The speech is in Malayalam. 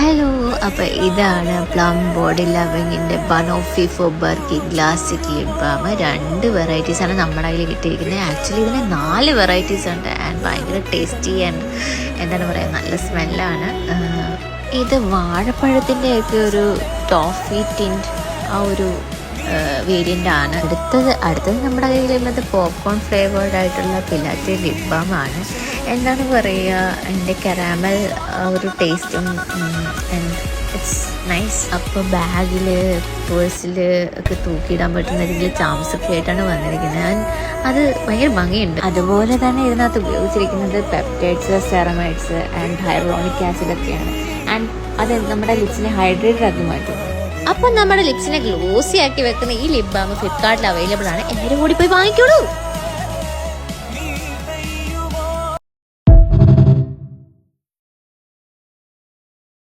ഹലോ, അപ്പോൾ ഇതാണ് പ്ലം ബോഡി ലവിങ്ങിൻ്റെ ബനോഫി ഫോബർക്കി ക്ലാസിക് ലിപ് ബാം. 2 വെറൈറ്റീസാണ് നമ്മുടെ കയ്യിൽ കിട്ടിയിരിക്കുന്നത്. ആക്ച്വലി ഇതിന് 4 വെറൈറ്റീസ് ഉണ്ട് ആൻഡ് ഭയങ്കര ടേസ്റ്റി ആൻഡ് എന്താണ് പറയുക, നല്ല സ്മെല്ലാണ്. ഇത് വാഴപ്പഴത്തിൻ്റെയൊക്കെ ഒരു ടോഫി ടിൻറ്റ് ആ ഒരു വേരിയൻ്റ് ആണ്. അടുത്തത് നമ്മുടെ കയ്യിലുള്ളത് പോപ്കോൺ ഫ്ലേവേർഡ് ആയിട്ടുള്ള പിലാറ്റെ ലിപ് ബാം ആണ്. എന്താണ് പറയുക, എൻ്റെ കരാമൽ ഒരു ടേസ്റ്റും ആൻഡ് ഇറ്റ്സ് നൈസ്. അപ്പോൾ ബാഗിൽ പേഴ്സിൽ ഒക്കെ തൂക്കിയിടാൻ പറ്റുന്ന രീതിയിൽ ചാംസൊക്കെ ആയിട്ടാണ് വന്നിരിക്കുന്നത്. ആൻഡ് അത് ഭയങ്കര ഭംഗിയുണ്ട്. അതുപോലെ തന്നെ ഇതിനകത്ത് ഉപയോഗിച്ചിരിക്കുന്നത് പെപ്റ്റൈഡ്സ്, സെറമൈഡ്സ് ആൻഡ് ഹൈറോണിക് ആസിഡ് ഒക്കെയാണ്. ആൻഡ് അത് നമ്മുടെ ലിപ്സിനെ ഹൈഡ്രേറ്റഡ് ആക്കി മാറ്റും. അപ്പോൾ നമ്മുടെ ലിപ്സിനെ ഗ്ലോസി ആക്കി വെക്കുന്ന ഈ ലിപ് ബാം ഫ്ലിപ്കാർട്ടിൽ അവൈലബിൾ ആണ്. എല്ലാവരും കൂടി പോയി വാങ്ങിക്കോളൂ.